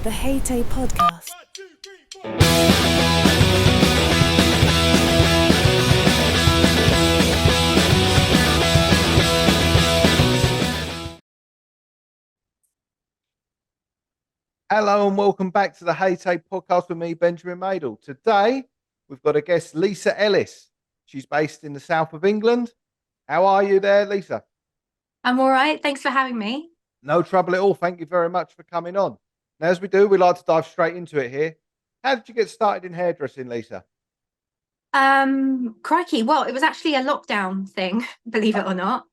the H.A.T.A.E podcast. Hello and welcome back to the H.A.T.A.E podcast with me, Benjamin Madel. Today, we've got a guest, Lisa Ellis. She's based in the south of England. How are you there, Lisa? I'm all right. Thanks for having me. No trouble at all. Thank you very much for coming on. Now, as we do, we like to dive straight into it here. How did you get started in hairdressing, Lisa? Crikey. Well, it was actually a lockdown thing, believe it or not.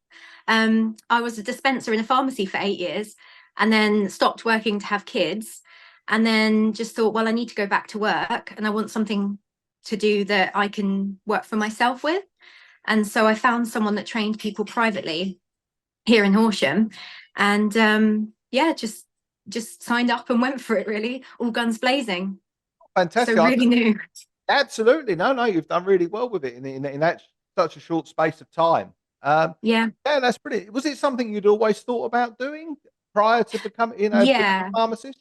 I was a dispenser in a pharmacy for 8 years and then stopped working to have kids and then just thought, well, I need to go back to work and I want something to do that I can work for myself with. And so I found someone that trained people privately here in Horsham and just signed up and went for it, really, all guns blazing. Fantastic. So really new. Absolutely. No, you've done really well with it in that such a short space of time. Yeah. Yeah, that's brilliant. Was it something you'd always thought about doing prior to becoming, a Yeah. pharmacist?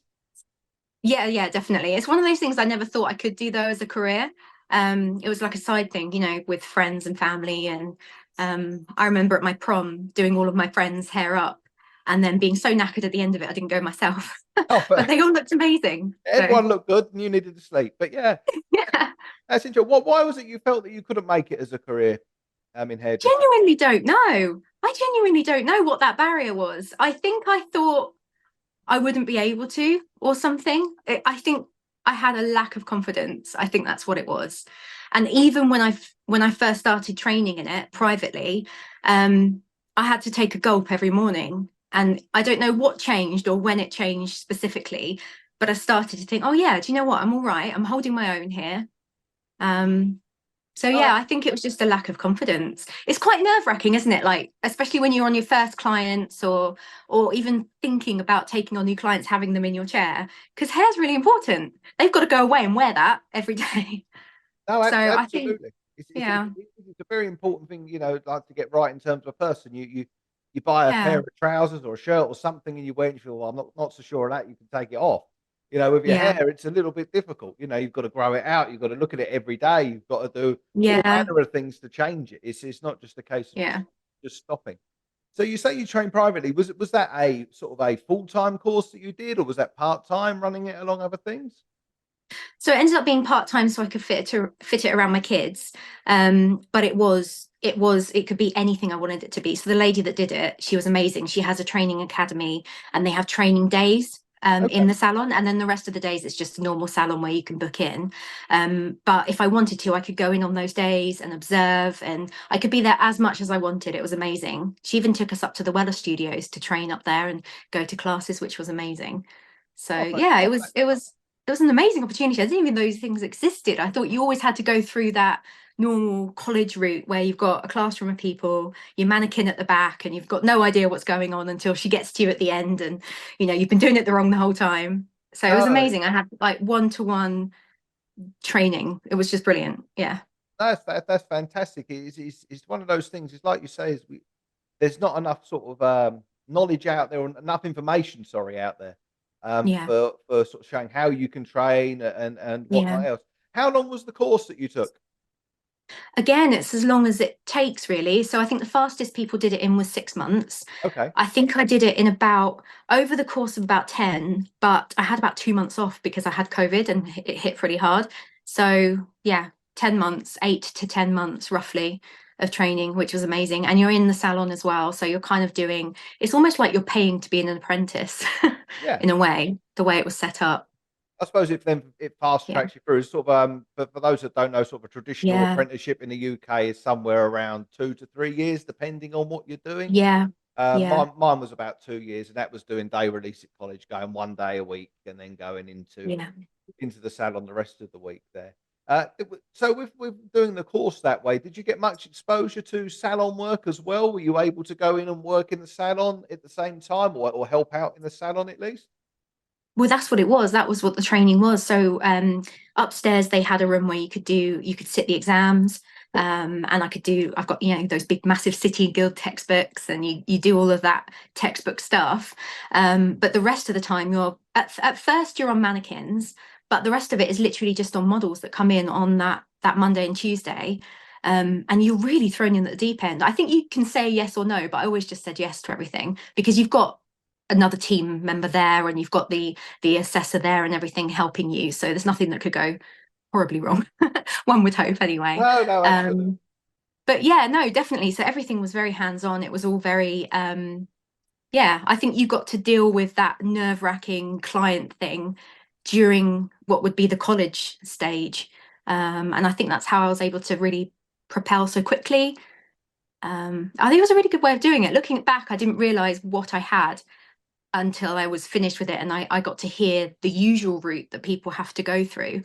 Yeah, definitely. It's one of those things I never thought I could do though as a career. It was like a side thing, with friends and family. And I remember at my prom doing all of my friends' hair up and then being so knackered at the end of it, I didn't go myself. Oh, But they all looked amazing. everyone looked good and you needed to sleep. But yeah, Yeah. that's interesting. Why was it you felt that you couldn't make it as a career in hairdressing? Genuinely don't know. I genuinely don't know what that barrier was. I think I thought I wouldn't be able to or something. I think I had a lack of confidence. I think that's what it was. And even when I first started training in it privately, I had to take a gulp every morning. And I don't know what changed or when it changed specifically, but I started to think, oh yeah, do you know what? I'm all right. I'm holding my own here. So yeah, I think it was just a lack of confidence. It's quite nerve-wracking, isn't it? Like, especially when you're on your first clients or even thinking about taking on new clients, having them in your chair, because hair's really important. They've got to go away and wear that every day. No, So I think, absolutely. yeah, It's a very important thing, like to get right in terms of a person. You buy a pair yeah, of trousers or a shirt or something and you wear it and you feel, well, I'm not so sure of that. You can take it off. With your yeah, hair, it's a little bit difficult. You've got to grow it out. You've got to look at it every day. You've got to do all yeah, manner of things to change it. It's not just a case of yeah. just stopping. So you say you train privately. Was that a sort of a full-time course that you did, or was that part-time running it along other things? So it ended up being part-time so I could fit it around my kids. But it could be anything I wanted it to be. So the lady that did it, she was amazing. She has a training academy and they have training days in Okay. the salon, and then the rest of the days it's just a normal salon where you can book in. But if I wanted to, I could go in on those days and observe, and I could be there as much as I wanted. It was amazing. She even took us up to the Weather Studios to train up there and go to classes, which was amazing. So Oh, yeah, it fantastic. was an amazing opportunity. I didn't even know those things existed. I thought you always had to go through that normal college route where you've got a classroom of people, your mannequin at the back, and you've got no idea what's going on until she gets to you at the end, and you've been doing it the wrong the whole time. So it was No, amazing. I had like one-to-one training. It was just brilliant. Yeah. that's fantastic. It's one of those things. It's like you say, there's not enough sort of knowledge out there, or enough information, sorry, out there Yeah. for sort of showing how you can train and Yeah. whatnot else. How long was the course that you took? Again, it's as long as it takes, really. So I think the fastest people did it in was 6 months. Okay. I think I did it in about over the course of about 10, but I had about 2 months off because I had COVID and it hit pretty hard. So yeah, 10 months, 8 to 10 months roughly of training, which was amazing. And you're in the salon as well. So you're kind of doing, it's almost like you're paying to be an apprentice Yeah. in a way, the way it was set up. I suppose if then it fast Yeah. tracks you through, it's sort of for those that don't know, sort of a traditional Yeah. apprenticeship in the UK is somewhere around 2 to 3 years, depending on what you're doing. Yeah. Yeah. Mine was about 2 years, and that was doing day release at college, going one day a week, and then going Yeah. into the salon the rest of the week there. So with doing the course that way, did you get much exposure to salon work as well? Were you able to go in and work in the salon at the same time, or help out in the salon at least? Well, that's what it was. That was what the training was. So upstairs they had a room where you could sit the exams. And I've got, those big massive City and Guild textbooks, and you do all of that textbook stuff. But the rest of the time you're at first you're on mannequins, but the rest of it is literally just on models that come in on that Monday and Tuesday. And you're really thrown in at the deep end. I think you can say yes or no, but I always just said yes to everything because you've got another team member there and you've got the assessor there and everything helping you. So there's nothing that could go horribly wrong. One would hope anyway. No, no, absolutely. But yeah, no, definitely. So everything was very hands-on. It was all very yeah, I think you got to deal with that nerve-wracking client thing during what would be the college stage. And I think that's how I was able to really propel so quickly. I think it was a really good way of doing it. Looking back, I didn't realize what I had until I was finished with it and I got to hear the usual route that people have to go through.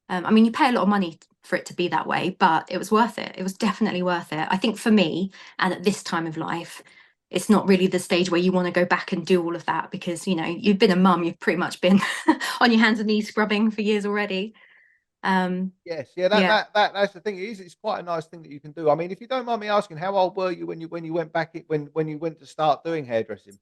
I mean, you pay a lot of money for it to be that way, but it was worth it. It was definitely worth it. I think for me, and at this time of life, it's not really the stage where you want to go back and do all of that because, you know, you've been a mum, you've pretty much been on your hands and knees scrubbing for years already. Yes, yeah, Yeah. that's the thing. It is, it's quite a nice thing that you can do. I mean, if you don't mind me asking, how old were you when you went back when you went to start doing hairdressing?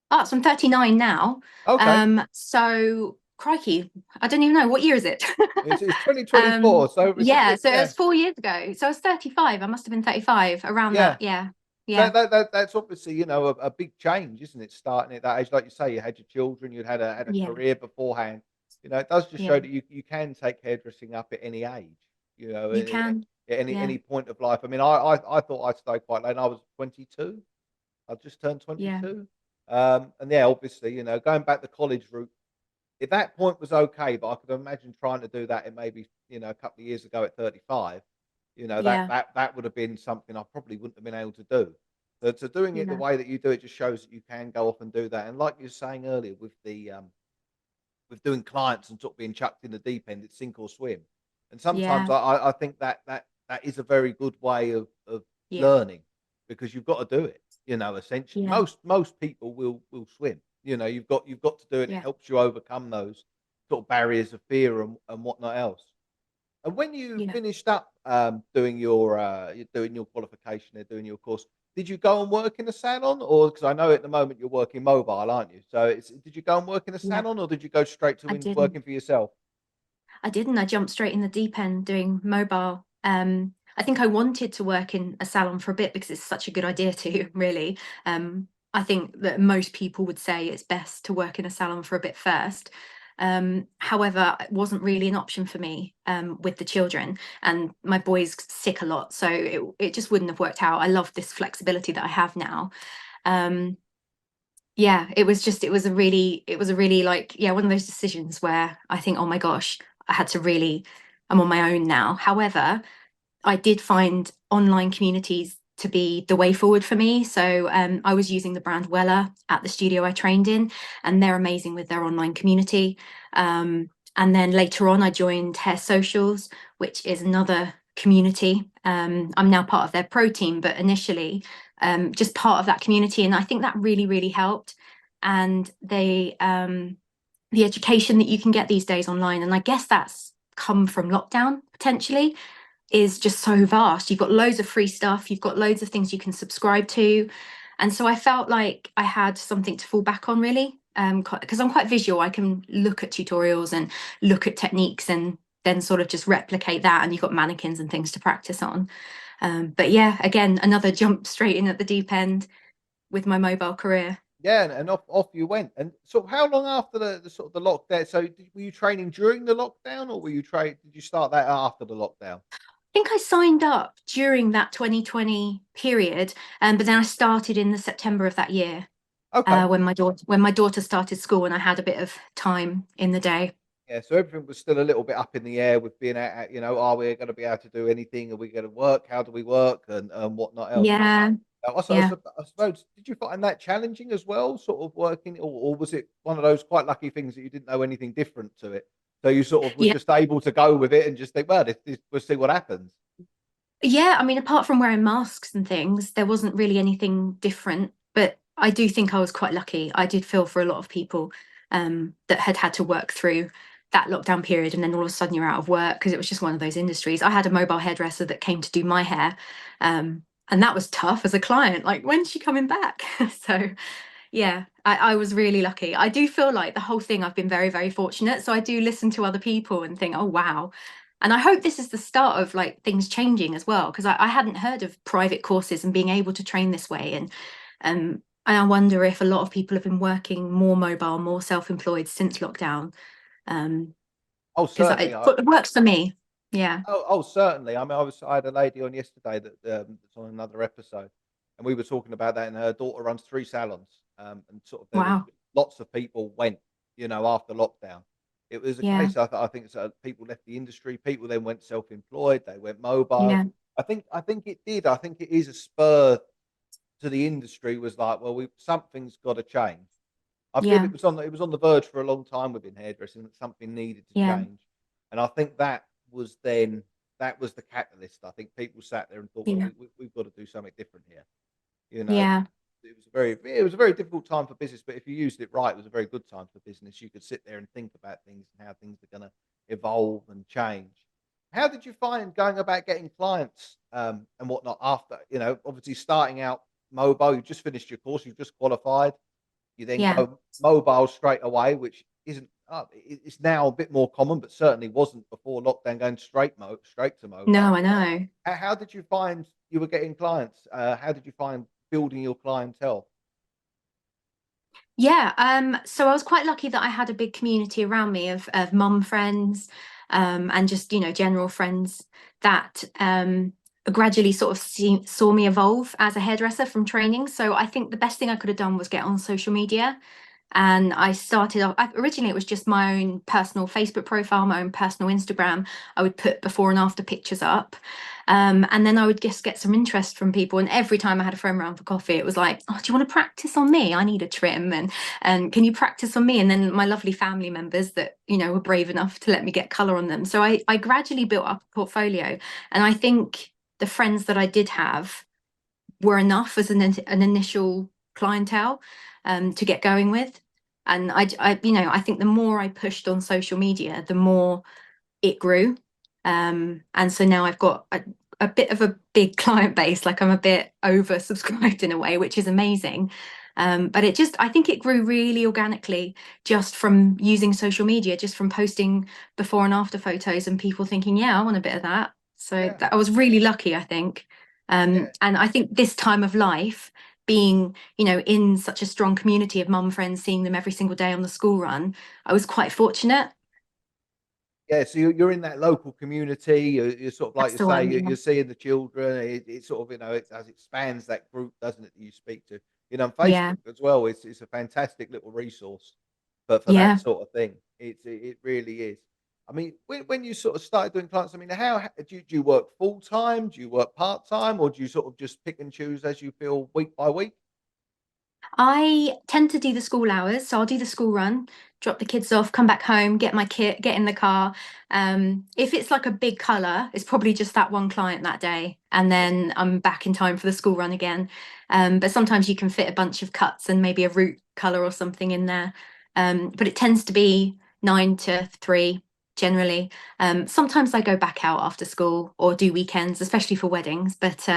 Oh, so I'm 39 now. Okay, So crikey, I don't even know what year is it. it's 2024, so it's a Yeah, bit, so it yeah, was 4 years ago. So I was 35. I must have been 35 around yeah. that. Yeah. So Yeah. that's obviously, you know, a big change, isn't it? Starting at that age, like you say, you had your children, you'd had a Yeah. career beforehand. You know, it does just show Yeah. that you can take hairdressing up at any age. You know, You can. at Yeah. any point of life. I mean, I thought I'd stay quite late. I was 22. I just turned Yeah. 22. And yeah, obviously, you know, going back the college route at that point was okay, but I could imagine trying to do that in maybe, you know, a couple of years ago at 35, you know, Yeah. that would have been something I probably wouldn't have been able to do. So doing it the Yeah. way that you do it just shows that you can go off and do that. And like you were saying earlier with the with doing clients and sort of being chucked in the deep end, it's sink or swim. And sometimes Yeah. I think that is a very good way of Yeah. learning because you've got to do it. You know, essentially, Yeah. most people will swim. You know, you've got to do it. And it Yeah. helps you overcome those sort of barriers of fear and whatnot else. And when you Yeah. finished up doing your qualification, there, doing your course, did you go and work in a salon, or because I know at the moment you're working mobile, aren't you? So did you go and work in a Yeah. salon, or did you go straight to I didn't. working for yourself? I didn't. I jumped straight in the deep end doing mobile. I think I wanted to work in a salon for a bit because it's such a good idea to, really. I think that most people would say it's best to work in a salon for a bit first. However, it wasn't really an option for me with the children, and my boy's sick a lot, so it just wouldn't have worked out. I love this flexibility that I have now. Um, yeah, it was a really like, yeah, one of those decisions where I think, oh my gosh, I had to really, I'm on my own now. However, I did find online communities to be the way forward for me. So I was using the brand Weller at the studio I trained in, and they're amazing with their online community. And then later on, I joined Hair Socials, which is another community. I'm now part of their pro team, but initially just part of that community. And I think that really, really helped. And the education that you can get these days online, and I guess that's come from lockdown potentially, is just so vast. You've got loads of free stuff, you've got loads of things you can subscribe to. And so I felt like I had something to fall back on, really. Because I'm quite visual, I can look at tutorials and look at techniques and then sort of just replicate that. And you've got mannequins and things to practice on. But yeah, again, another jump straight in at the deep end with my mobile career. Yeah, and off you went. And sort of how long after the sort of the lockdown? So were you training during the lockdown, or were you did you start that after the lockdown? I think I signed up during that 2020 period, but then I started in the September of that year. Okay. When my daughter started school and I had a bit of time in the day. Yeah, so everything was still a little bit up in the air with being you know, are we going to be able to do anything? Are we going to work? How do we work? And whatnot else. Yeah, yeah. I suppose, did you find that challenging as well, sort of working, or was it one of those quite lucky things that you didn't know anything different to it? So you sort of were Yeah. just able to go with it and just think, well, we'll see what happens. Yeah, I mean, apart from wearing masks and things, there wasn't really anything different. But I do think I was quite lucky. I did feel for a lot of people that had to work through that lockdown period, and then all of a sudden you're out of work because it was just one of those industries. I had a mobile hairdresser that came to do my hair, and that was tough as a client. Like, when's she coming back? So, yeah. I was really lucky. I do feel like the whole thing, I've been very, very fortunate. So I do listen to other people and think, oh, wow. And I hope this is the start of like things changing as well, because I hadn't heard of private courses and being able to train this way. And I wonder if a lot of people have been working more mobile, more self-employed since lockdown. Oh, Because certainly. it works for me. Yeah. Oh, certainly. I mean, I had a lady on yesterday that's on another episode, and we were talking about that. And her daughter runs 3 salons, and sort of there was Wow. lots of people went, after lockdown. It was a Yeah. case. I think it's, people left the industry. People then went self-employed. They went mobile. Yeah. I think it did. I think it is a spur to the industry. Was like, well, something's got to change. I feel Yeah. it was on the verge for a long time within hairdressing that something needed to Yeah. change, and I think was then that was the catalyst. I think people sat there and thought, well, Yeah. we've got to do something different here. You know, Yeah. it was a very difficult time for business, but if you used it right, it was a very good time for business. You could sit there and think about things and how things are going to evolve and change. How did you find going about getting clients and whatnot after? Obviously starting out mobile. You just finished your course. You've just qualified. You then Yeah. go mobile straight away, which isn't it's now a bit more common, but certainly wasn't before lockdown, going straight to No, mobile. I know. How did you find you were getting clients? How did you find building your clientele? Yeah, so I was quite lucky that I had a big community around me of mum friends, and just, general friends that gradually sort of saw me evolve as a hairdresser from training. So I think the best thing I could have done was get on social media. And I started off, originally it was just my own personal Facebook profile, my own personal Instagram. I would put before and after pictures up. And then I would just get some interest from people. And every time I had a friend around for coffee, it was like, oh, do you want to practice on me? I need a trim. And can you practice on me? And then my lovely family members that, were brave enough to let me get color on them. So I gradually built up a portfolio. And I think the friends that I did have were enough as an initial clientele to get going with. And I think the more I pushed on social media, the more it grew. And so now I've got a bit of a big client base, like I'm a bit oversubscribed in a way, which is amazing. But I think it grew really organically just from using social media, just from posting before and after photos and people thinking, yeah, I want a bit of that. So Yeah, I was really lucky, I think. yeah. And I think this time of life, being, in such a strong community of mum friends, seeing them every single day on the school run, I was quite fortunate. Yeah, so you're in that local community. You're sort of like That's you the say, one. Yeah. you're seeing the children. It sort of as it spans that group, doesn't it? That you speak to. On Yeah. Facebook as well. It's a fantastic little resource for that Yeah. sort of thing. It really is. I mean, when you sort of started doing clients, I mean, do you work full time? Do you work part time, or do you sort of just pick and choose as you feel week by week? I tend to do the school hours, so I'll do the school run, drop the kids off, come back home, get my kit, get in the car. If it's like a big colour, it's probably just that one client that day, and Yeah, then I'm back in time for the school run again. But sometimes you can fit a bunch of cuts and maybe a root colour or something in there. But it tends to be 9 to 3 generally. Sometimes I go back out after school or do weekends, especially for weddings. But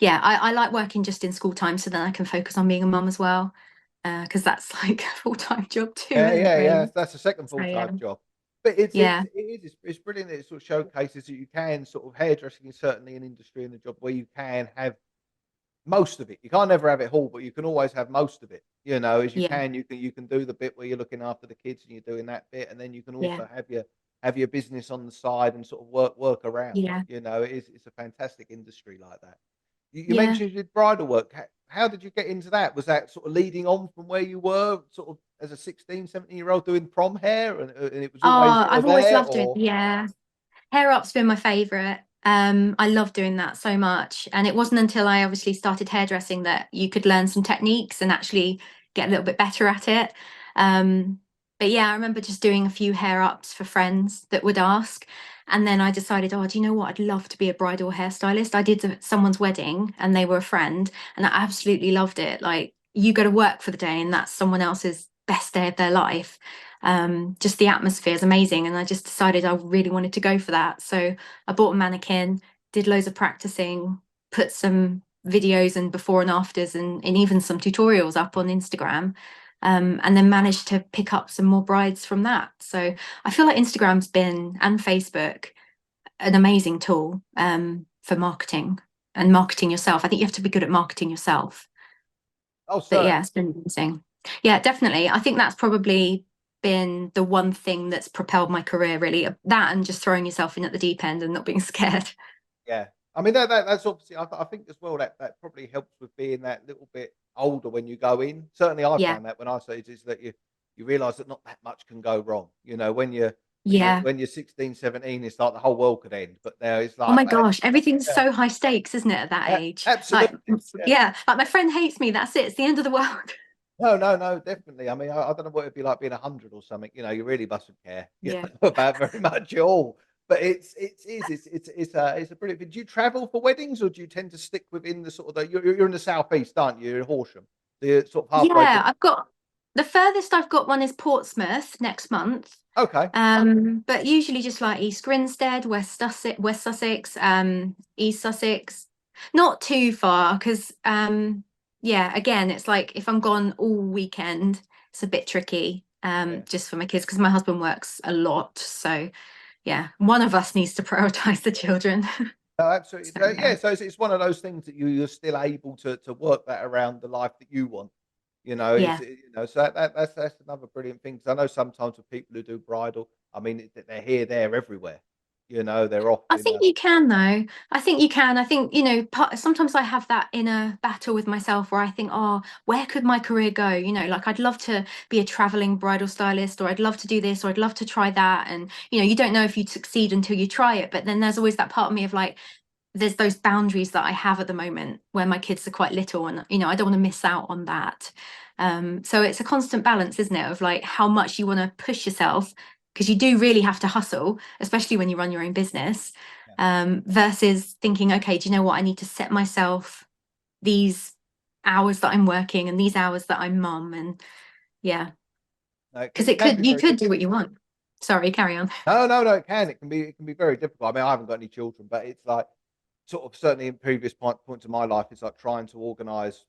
yeah, I like working just in school time so then I can focus on being a mum as well. Because that's like a full-time job too, yeah, isn't it, yeah, yeah. really? That's a second So full yeah. time job. But it's Yeah. it's it is it's brilliant that it sort of showcases that you can sort of hairdressing is certainly an industry and a job where you can have most of it. You can't ever have it all, but you can always have most of it. As you Yeah. can, you can do the bit where you're looking after the kids and you're doing that bit, and then you can Yeah. also have your business on the side and sort of work around. Yeah. It's a fantastic industry like that. You Yeah. mentioned you did bridal work. How did you get into that? Was that sort of leading on from where you were, sort of as a 16, 17-year-old doing prom hair, and it was always Oh, sort I've of always there, loved it. or Yeah. Hair up's been my favorite. I love doing that so much. And it wasn't until I obviously started hairdressing that you could learn some techniques and actually get a little bit better at it. Um, but yeah, I remember just doing a few hair ups for friends that would ask. And then I decided, oh, do you know what? I'd love to be a bridal hairstylist. I did someone's wedding and they were a friend, and I absolutely loved it. Like, you go to work for the day and that's someone else's best day of their life. Just the atmosphere is amazing, and I just decided I really wanted to go for that. So I bought a mannequin, did loads of practicing, put some videos and before and afters and even some tutorials up on Instagram. And then managed to pick up some more brides from that. So I feel like Instagram's been, and Facebook, an amazing tool for marketing and marketing yourself. I think you have to be good at marketing yourself. Oh, But yeah, certainly. it's been amazing. Yeah, definitely. I think that's probably been the one thing that's propelled my career, really. That and just throwing yourself in at the deep end and not being scared. Yeah. I mean, that's obviously, I think as well that that probably helps with being that little bit older when you go in. Certainly, I Yeah. found that when I say is that you realise that not that much can go wrong. You know, when you're Yeah. when you're 16, 17, it's like the whole world could end. But now it's Oh like, my gosh, everything's yeah, so high stakes, isn't it, at that age? Like, absolutely. Yeah. yeah, like my friend hates me. That's it. It's the end of the world. No, no, no, definitely. I mean, I don't know what it'd be like being 100 or something. You know, you really mustn't care, you Yeah. know, about very much at all. But it's a brilliant thing. Do you travel for weddings, or do you tend to stick within the sort of you're in the southeast, aren't you? You're in Horsham, the sort of halfway. Yeah, I've got the furthest I've got one is Portsmouth next month. Okay, But usually just like East Grinstead, West Sussex, East Sussex. Not too far because yeah, again, it's like if I'm gone all weekend, it's a bit tricky yeah, just for my kids because my husband works a lot. So yeah, one of us needs to prioritize the children. no, absolutely. So So, yeah. yeah, so it's one of those things that you're still able to work that around the life that you want. You know, Yeah. so that's another brilliant thing. Because I know sometimes with people who do bridal, I mean, they're here, there, everywhere. You know, they're off I in think you can though. I think you can. I think, sometimes I have that inner battle with myself where I think, oh, where could my career go? Like I'd love to be a traveling bridal stylist, or I'd love to do this, or I'd love to try that. And, you don't know if you'd succeed until you try it. But then there's always that part of me of like, there's those boundaries that I have at the moment where my kids are quite little and, I don't want to miss out on that. So it's a constant balance, isn't it, of like how much you want to push yourself because you do really have to hustle, especially when you run your own business, yeah. versus thinking, okay, do you know what? I need to set myself these hours that I'm working and these hours that I'm mum. And yeah, No, because it can be you very could do difficult. what you want. Sorry, carry on. No, no, no, it can. It can be very difficult. I mean, I haven't got any children, but it's like sort of certainly in previous points of my life, it's like trying to organise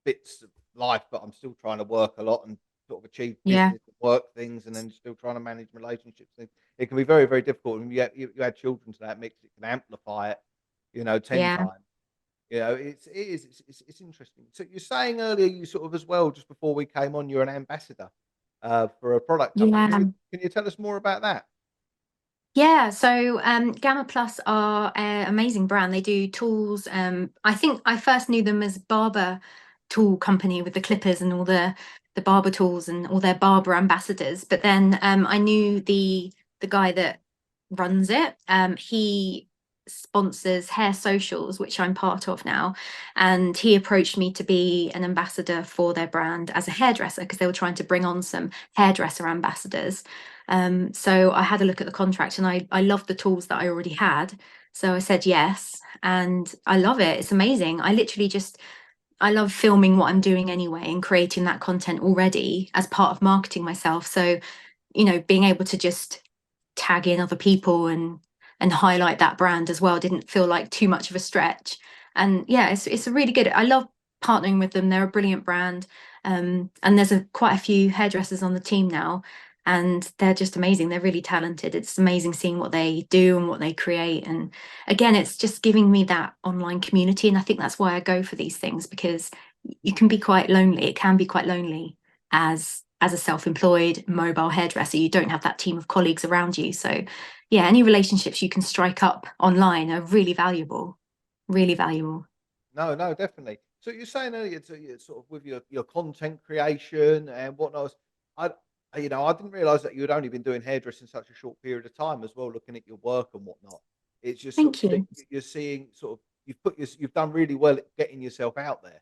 bits of life, but I'm still trying to work a lot and sort of achieve Yeah, business and work things, and then still trying to manage relationships. And it can be very, very difficult. And you add children to that mix, it can amplify it, 10 yeah, times. It's interesting. So you're saying earlier, you sort of as well, just before we came on, you're an ambassador for a product company. yeah. Can you tell us more about that? Yeah, so Gamma Plus are an amazing brand. They do tools. I think I first knew them as barber tool company with the clippers and all the barber tools and all their barber ambassadors. But then I knew the guy that runs it. He sponsors Hair Socials, which I'm part of now, and he approached me to be an ambassador for their brand as a hairdresser because they were trying to bring on some hairdresser ambassadors. So I had a look at the contract and I loved the tools that I already had. So I said yes, and I love it. It's amazing. I love filming what I'm doing anyway and creating that content already as part of marketing myself. So, being able to just tag in other people and highlight that brand as well didn't feel like too much of a stretch. And yeah, it's a really good. I love partnering with them. They're a brilliant brand. And there's quite a few hairdressers on the team now, and they're just amazing. They're really talented. It's amazing seeing what they do and what they create. And again, it's just giving me that online community. And I think that's why I go for these things because you can be quite lonely. It can be quite lonely as a self-employed mobile hairdresser. You don't have that team of colleagues around you. So yeah, any relationships you can strike up online are really valuable, really valuable. No, no, definitely. So you're saying earlier to you sort of with your content creation and whatnot. I I didn't realise that you'd only been doing hairdressing such a short period of time as well, looking at your work and whatnot. It's just sort Thank of you. you're seeing sort of you've done really well at getting yourself out there.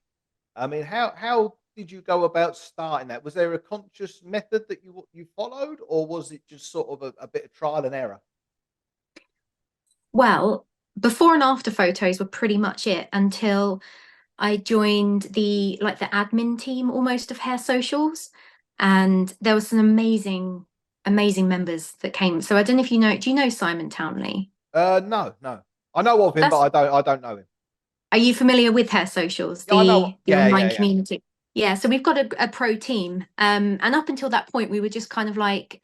I mean, how did you go about starting that? Was there a conscious method that you followed, or was it just sort of a bit of trial and error? Well, before and after photos were pretty much it until I joined the admin team almost of Hair Socials, and there was some amazing members that came. So I don't know if do you know Simon Townley? No, no. I know of him, but That's I don't know him. Are you familiar with Hair Socials, Yeah, I know. the Yeah, online yeah, yeah. community? Yeah, so we've got a pro team. And up until that point, we were just kind of like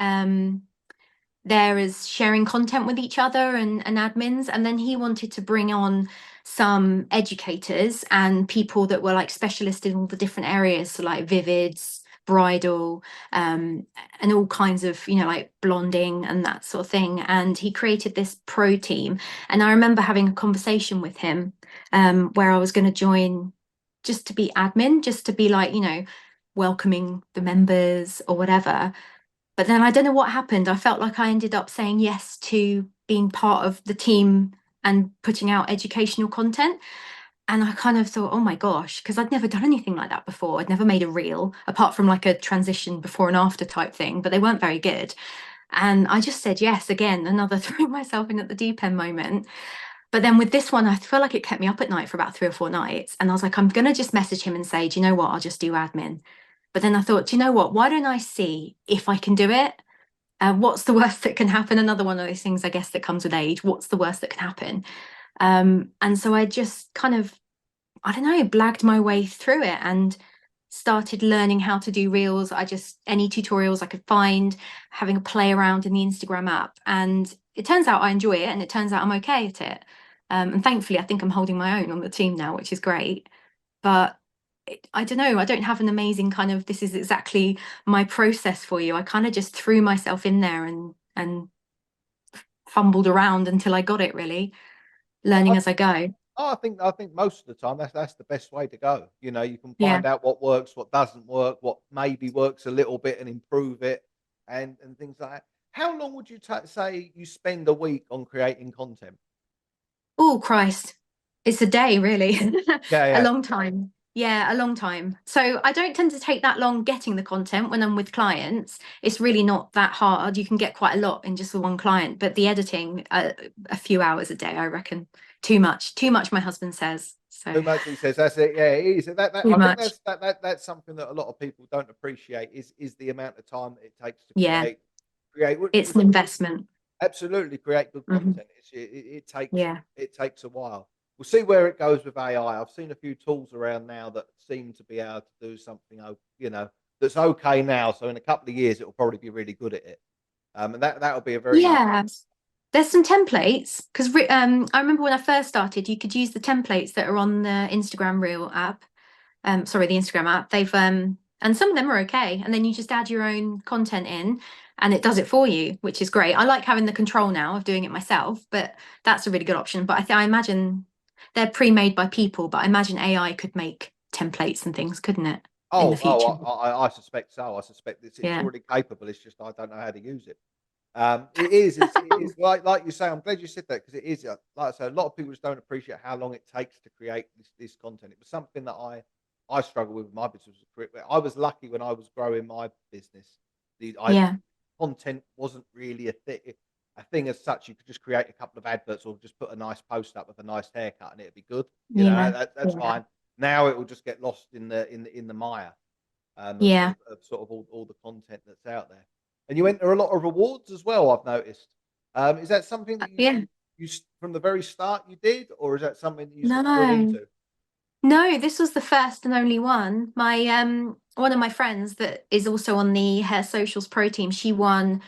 there as sharing content with each other and admins. And then he wanted to bring on some educators and people that were like specialists in all the different areas, so like Vivids, Bridal, and all kinds of, you know, like blonding and that sort of thing. And he created this pro team. And I remember having a conversation with him where I was going to join just to be admin, just to be like, you know, welcoming the members or whatever. But then I don't know what happened. I felt like I ended up saying yes to being part of the team and putting out educational content. And I kind of thought, oh my gosh, because I'd never done anything like that before. I'd never made a reel apart from like a transition before and after type thing, but they weren't very good. And I just said yes again, another throwing myself in at the deep end moment. But then with this one, I feel like it kept me up at night for about 3 or 4 nights. And I was like, I'm going to just message him and say, do you know what? I'll just do admin. But then I thought, do you know what? Why don't I see if I can do it? What's the worst that can happen? Another one of those things, I guess, that comes with age. What's the worst that can happen? And so I just kind of, I don't know, blagged my way through it and started learning how to do reels. I just, any tutorials I could find, having a play around in the Instagram app. And it turns out I enjoy it and it turns out I'm okay at it. And thankfully, I think I'm holding my own on the team now, which is great. But I don't know, I don't have an amazing kind of, this is exactly my process for you. I kind of just threw myself in there and fumbled around until I got it, really, learning I, as I go. I think most of the time that's the best way to go. You know, you can Yeah. find out what works, what doesn't work, what maybe works a little bit and improve it, and things like that. How long would you say you spend a week on creating content? Oh, Christ. It's a day, really. Yeah, A yeah. long time. Yeah, a long time. So I don't tend to take that long getting the content when I'm with clients. It's really not that hard. You can get quite a lot in just the one client, but the editing, a few hours a day, I reckon. Too much, my husband says. So Too much, he says. That's it. Yeah, it is. too I think much. that's something that a lot of people don't appreciate is the amount of time that it takes to Yeah, create. it's an investment. Absolutely, create good Mhm. content. It takes Yeah. a while. We'll see where it goes with AI. I've seen a few tools around now that seem to be able to do something, you know, that's okay now. So in a couple of years, it will probably be really good at it. And that'll be a very nice. Yeah. There's some templates because I remember when I first started, you could use the templates that are on the Instagram Reel app. Sorry, the Instagram app. They've and some of them are okay, and then you just add your own content in, and it does it for you, which is great. I like having the control now of doing it myself, but that's a really good option. But I imagine they're pre-made by people, but I imagine AI could make templates and things, couldn't it, in the future? I suspect so. I suspect it's Yeah. already capable. It's just I don't know how to use it. It is. It's like you say. I'm glad you said that because it is. Like I say, a lot of people just don't appreciate how long it takes to create this content. It was something that I struggle with my business. I was lucky when I was growing my business. I Yeah. content wasn't really a thing as such. You could just create a couple of adverts or just put a nice post up with a nice haircut and it'd be good. You know, Yeah. that's Yeah. fine. Now it will just get lost in the mire Yeah. of sort of all the content that's out there. And you enter a lot of rewards as well. I've noticed. Is that something that Yeah. from the very start you did, or is that something that you sort of grew No. into? No, this was the first and only one. My one of my friends that is also on the Hair Socials Pro team, she won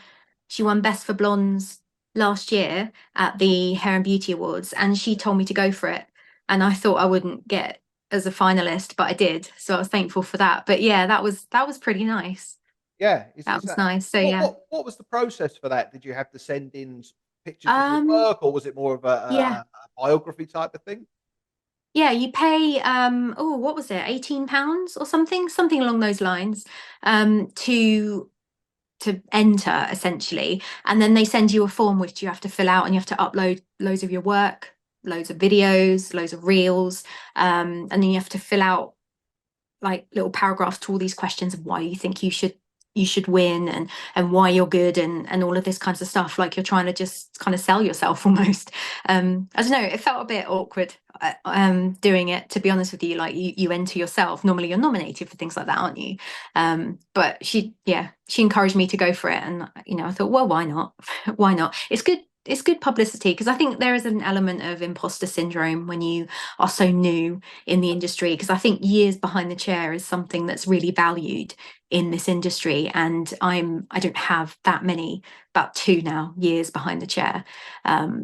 Best for Blondes last year at the Hair and Beauty Awards, and she told me to go for it. And I thought I wouldn't get as a finalist, but I did. So I was thankful for that. But yeah, that was pretty nice. Yeah, That is was that nice. So yeah. what was the process for that? Did you have to send in pictures of your Um work, or was it more of yeah. a biography type of thing? Yeah, you pay oh, what was it? £18 or something, something along those lines, to enter essentially. And then they send you a form which you have to fill out and you have to upload loads of your work, loads of videos, loads of reels. And then you have to fill out like little paragraphs to all these questions of why you think you should win and why you're good and all of this kinds of stuff, like you're trying to just kind of sell yourself almost. I don't know, it felt a bit awkward doing it, to be honest with you. Like you enter yourself, normally you're nominated for things like that, aren't you? But she encouraged me to go for it, and I thought, well, why not? Why not? It's good. it's good publicity, because I think there is an element of imposter syndrome when you are so new in the industry, because I think years behind the chair is something that's really valued in this industry, and I don't have that many, about 2 now years behind the chair.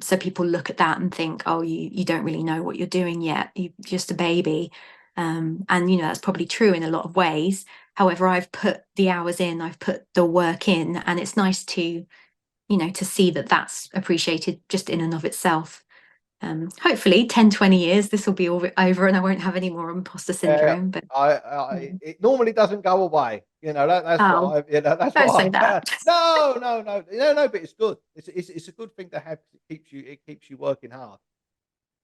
So people look at that and think, oh, you don't really know what you're doing yet, you're just a baby. And you know, that's probably true in a lot of ways. However, I've put the hours in, I've put the work in, and it's nice to, you know, to see that that's appreciated just in and of itself. Hopefully 10, 20 years, this will be all over and I won't have any more imposter Yeah, syndrome. But it normally doesn't go away. You know, that's what oh, I, you know, that's don't what say I've that. found. No, no, no, no, no, but it's good. It's a good thing to have. It keeps you working hard.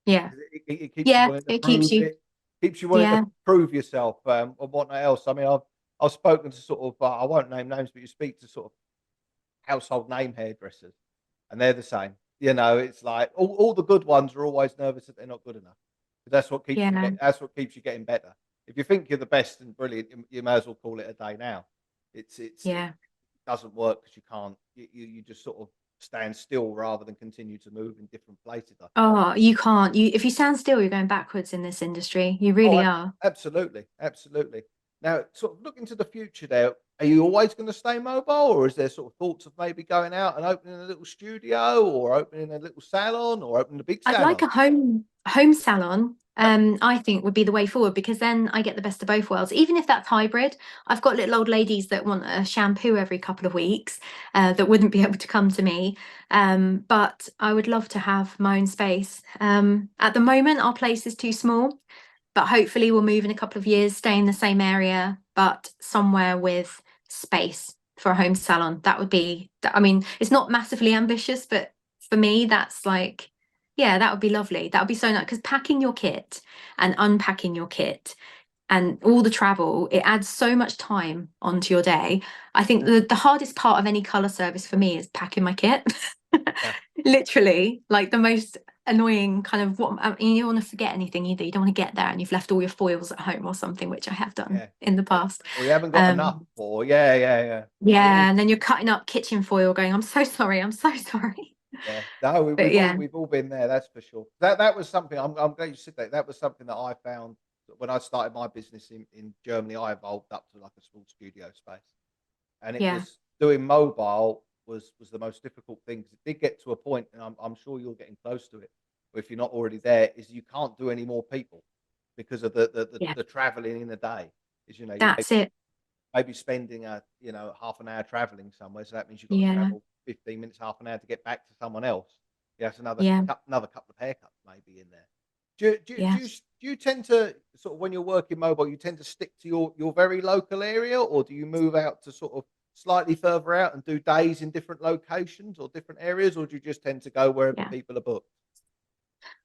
Yeah. It keeps you Yeah, wanting to it keeps prove you. it. Keeps you wanting to Yeah. prove yourself, and whatnot else. I mean, I've spoken to sort of, I won't name names, but you speak to sort of household name hairdressers, and they're the same. You know, it's like all the good ones are always nervous that they're not good enough. That's what keeps you Yeah. that's what keeps you getting better. If you think you're the best and brilliant, you may as well call it a day now. It Yeah. doesn't work because you can't. You just sort of stand still rather than continue to move in different places. I feel. Oh, you can't. You if you stand still, you're going backwards in this industry. You Oh, really are. absolutely, absolutely. Now, sort of look into the future there. Are you always going to stay mobile, or is there sort of thoughts of maybe going out and opening a little studio, or opening a little salon, or opening a big I'd like salon? a home salon. I think would be the way forward, because then I get the best of both worlds. Even if that's hybrid, I've got little old ladies that want a shampoo every couple of weeks, that wouldn't be able to come to me. But I would love to have my own space. At the moment, our place is too small, but hopefully we'll move in a couple of years, stay in the same area, but somewhere with space for a home salon. That would be, I mean, it's not massively ambitious, but for me, that's like, yeah, that would be lovely. That would be so nice, because packing your kit and unpacking your kit and all the travel, it adds so much time onto your day. I think the hardest part of any colour service for me is packing my kit. Yeah, Literally, like the most annoying kind of what, I mean, you don't want to forget anything either. You don't want to get there and you've left all your foils at home or something, which I have done yeah. in the past. Or you haven't got enough, Um, or yeah, yeah, yeah. It is. yeah, and then you're cutting up kitchen foil going, I'm so sorry, I'm so sorry. Yeah, no, But yeah, we've all been there. That's for sure. That was something. I'm glad you said that. That was something that I found when I started my business in Germany. I evolved up to like a small studio space, and it yeah, was doing mobile was the most difficult thing. 'Cause it did get to a point, and I'm sure you're getting close to it. But if you're not already there, is you can't do any more people because of yeah, the traveling in the day. Is you know you that's it. maybe spending a half an hour traveling somewhere, so that means you've got to Yeah, travel 15 minutes, half an hour to get back to someone else. Yeah, that's yeah, another couple of haircuts maybe in there. yeah. Do you tend to sort of when you're working mobile, you tend to stick to your very local area, or do you move out to sort of slightly further out and do days in different locations or different areas, or do you just tend to go wherever Yeah. people are booked?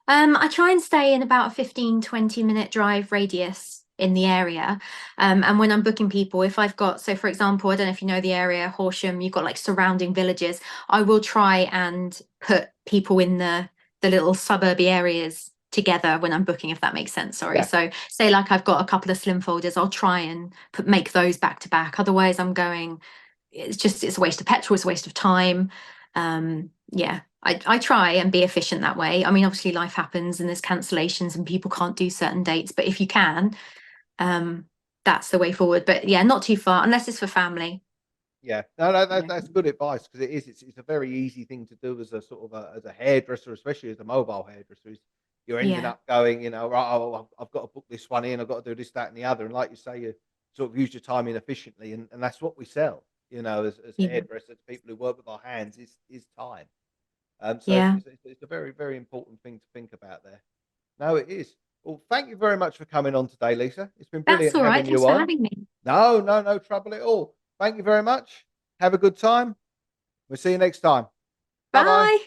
I try and stay in about a 15, 20-minute drive radius in the area. And when I'm booking people, if I've got, so for example, I don't know if you know the area, Horsham, you've got like surrounding villages, I will try and put people in the little suburby areas together when I'm booking, if that makes sense. Sorry. Yeah, So say like I've got a couple of slim folders, I'll try and make those back to back. Otherwise I'm going, it's a waste of petrol, it's a waste of time. Yeah, I try and be efficient that way. I mean, obviously life happens and there's cancellations and people can't do certain dates, but if you can, um, that's the way forward. But yeah, not too far unless it's for family. yeah. No, no, Yeah, that's good advice because it is. It's a very easy thing to do as a sort of as a hairdresser, especially as a mobile hairdresser. Is you're ending yeah, up going, right, oh, I've got to book this one in, I've got to do this, that, and the other. And like you say, you sort of use your time inefficiently, and that's what we sell. As yeah, hairdressers, people who work with our hands is time. So yeah. it's a very, very important thing to think about there. No, it is. Well, thank you very much for coming on today, Lisa. It's been That's brilliant all right. having Thanks you for on. having me. No, no, no trouble at all. Thank you very much. Have a good time. We'll see you next time. Bye bye. Bye.